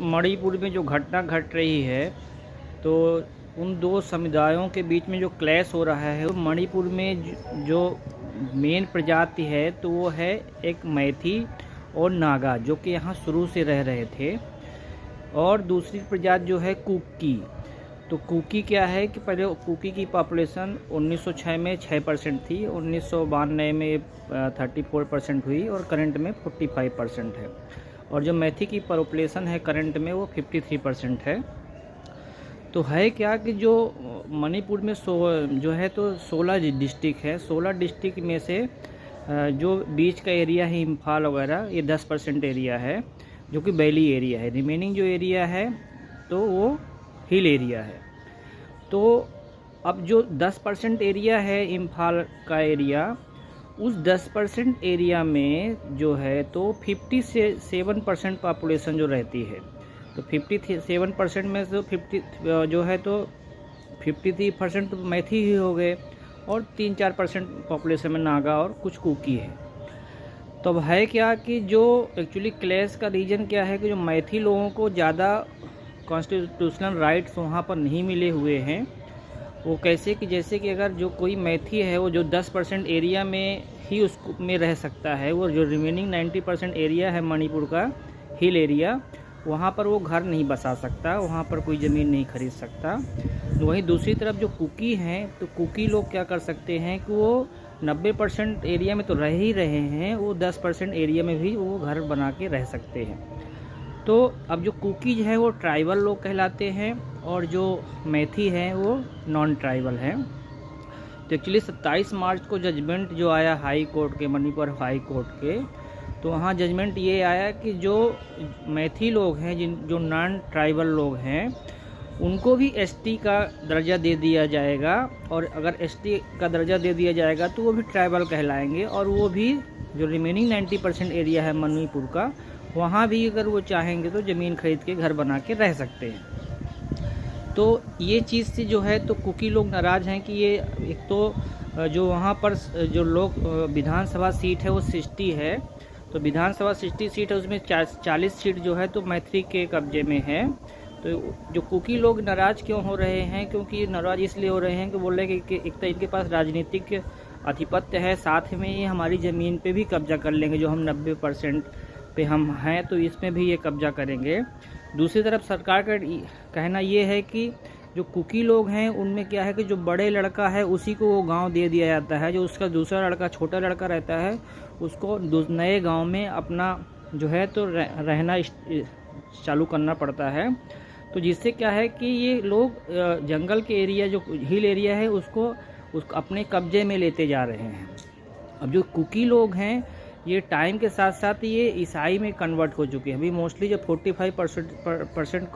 मणिपुर में जो घटना घट रही है, तो उन दो समुदायों के बीच में जो क्लैश हो रहा है, मणिपुर में जो मेन प्रजाति है तो वो है एक मैथी और नागा, जो कि यहाँ शुरू से रह रहे थे। और दूसरी प्रजाति जो है कुकी। तो कुकी क्या है कि पहले कुकी की पॉपुलेशन 1906 में 6% थी, 1992 में 34% हुई और करंट में 45% है। और जो मैथी की पॉपुलेशन है करंट में वो 53% है। तो है क्या कि जो मणिपुर में जो है तो 16 डिस्ट्रिक्ट है। 16 डिस्ट्रिक्ट में से जो बीच का एरिया है इम्फाल वगैरह, ये 10% एरिया है जो कि वैली एरिया है। रिमेनिंग जो एरिया है तो वो हिल एरिया है। तो अब जो 10% एरिया है इम्फाल का एरिया, उस 10% एरिया में जो है तो 57% पॉपुलेशन जो रहती है। तो 57% में से 50 जो है तो 53% तो मैथी ही हो गए और 3-4% पॉपुलेशन में नागा और कुछ कुकी है। तो अब है क्या कि जो एक्चुअली क्लैश का रीज़न क्या है कि जो मैथी लोगों को ज़्यादा कॉन्स्टिट्यूशनल राइट्स वहाँ पर नहीं मिले हुए हैं। वो कैसे कि जैसे कि अगर जो कोई मैथी है वो जो 10% एरिया में ही उसको में रह सकता है, वो जो रिमेनिंग 90% एरिया है मणिपुर का हिल एरिया, वहाँ पर वो घर नहीं बसा सकता, वहाँ पर कोई ज़मीन नहीं खरीद सकता। वहीं दूसरी तरफ जो कुकी हैं, तो कुकी लोग क्या कर सकते हैं कि वो 90% एरिया में तो रह ही रहे हैं, वो 10% एरिया में भी वो घर बना के रह सकते हैं। तो अब जो कुकीज है वो ट्राइबल लोग कहलाते हैं और जो मैथी हैं वो नॉन ट्राइबल हैं। तो एक्चुअली 27 मार्च को जजमेंट जो आया हाई कोर्ट के, मणिपुर हाई कोर्ट के, तो वहाँ जजमेंट ये आया कि जो मैथी लोग हैं, जो नॉन ट्राइबल लोग हैं, उनको भी एसटी का दर्जा दे दिया जाएगा। और अगर एसटी का दर्जा दे दिया जाएगा तो वो भी ट्राइबल कहलाएंगे और वो भी जो रिमेनिंग 90% एरिया है मणिपुर का, वहाँ भी अगर वो चाहेंगे तो ज़मीन खरीद के घर बना के रह सकते हैं। तो ये चीज़ से जो है तो कुकी लोग नाराज़ हैं कि ये एक तो जो वहाँ पर जो लोग विधानसभा सीट है वो 60 है। तो विधानसभा 60 सीट है, उसमें 40 सीट जो है तो मैथी के कब्जे में है। तो जो कुकी लोग नाराज़ क्यों हो रहे हैं, क्योंकि नाराज़ इसलिए हो रहे हैं कि बोल रहे हैं कि एक तो इनके पास राजनीतिक आधिपत्य है, साथ में ये हमारी ज़मीन पे भी कब्जा कर लेंगे, जो हम 90% पे हम हैं तो इसमें भी ये कब्जा करेंगे। दूसरी तरफ सरकार का कहना ये है कि जो कुकी लोग हैं उनमें क्या है कि जो बड़े लड़का है उसी को वो गांव दे दिया जाता है, जो उसका दूसरा लड़का छोटा लड़का रहता है उसको नए गांव में अपना जो है तो रहना चालू करना पड़ता है। तो जिससे क्या है कि ये लोग जंगल के एरिया जो हिल एरिया है उसको अपने कब्जे में लेते जा रहे हैं। अब जो कुकी लोग हैं ये टाइम के साथ साथ ये ईसाई में कन्वर्ट हो चुके हैं। अभी मोस्टली जो 45%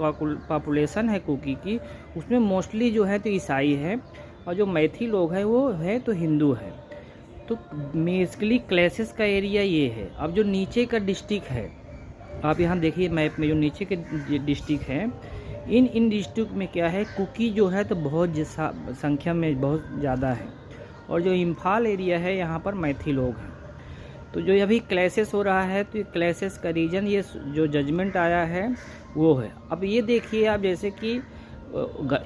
पॉपुलेशन है कुकी की, उसमें मोस्टली जो है तो ईसाई है और जो मैथी लोग हैं वो है तो हिंदू है। तो बेसिकली क्लैसेस का एरिया ये है। अब जो नीचे का डिस्ट्रिक्ट है, आप यहाँ देखिए मैप में जो नीचे के डिस्ट्रिक्ट हैं, इन डिस्ट्रिक्ट में क्या है, कुकी जो है तो बहुत संख्या में बहुत ज़्यादा है और जो इम्फाल एरिया है यहाँ पर मैथी लोग हैं। तो जो अभी क्लैसेस हो रहा है तो ये क्लैसेस का रीज़न ये जो जजमेंट आया है वो है। अब ये देखिए आप, जैसे कि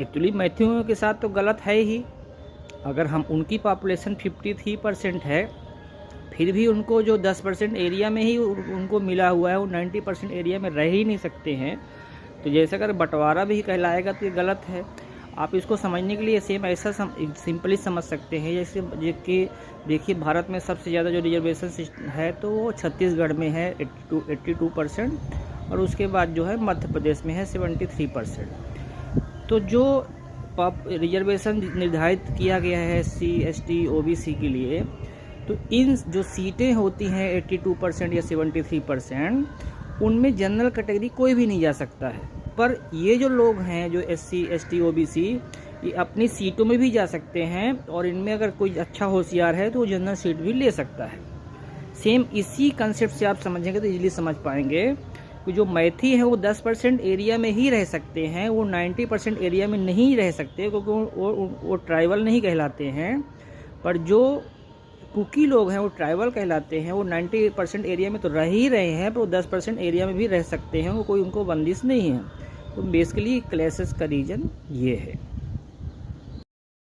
एक्चुअली मैथियों के साथ तो गलत है ही। अगर हम उनकी पॉपुलेशन 53% है, फिर भी उनको जो 10% एरिया में ही उनको मिला हुआ है, वो 90% एरिया में रह ही नहीं सकते हैं। तो जैसे अगर बंटवारा भी कहलाएगा तो ये गलत है। आप इसको समझने के लिए सेम ऐसा सिंपली समझ सकते हैं जैसे कि देखिए भारत में सबसे ज़्यादा जो रिजर्वेशन है तो वो छत्तीसगढ़ में है 82% और उसके बाद जो है मध्य प्रदेश में है 73%। तो जो रिजर्वेशन निर्धारित किया गया है SC ST OBC के लिए, तो इन जो सीटें होती हैं 82% या 73%, उनमें जनरल कैटेगरी कोई भी नहीं जा सकता है। पर ये जो लोग हैं जो SC ST OBC, ये अपनी सीटों में भी जा सकते हैं और इनमें अगर कोई अच्छा होशियार है तो वो जनरल सीट भी ले सकता है। सेम इसी कंसेप्ट से आप समझेंगे तो इजीली समझ पाएंगे कि जो मैथी है वो 10% एरिया में ही रह सकते हैं, वो 90% एरिया में नहीं रह सकते क्योंकि वो ट्राइबल नहीं कहलाते हैं। पर जो कुकी लोग हैं, वो ट्राइबल कहलाते हैं, वो 90% एरिया में तो रह ही रहे हैं, पर वो 10% एरिया में भी रह सकते हैं, वो कोई उनको बंदिश नहीं है। तो बेसिकली क्लैशेस का रीज़न ये है।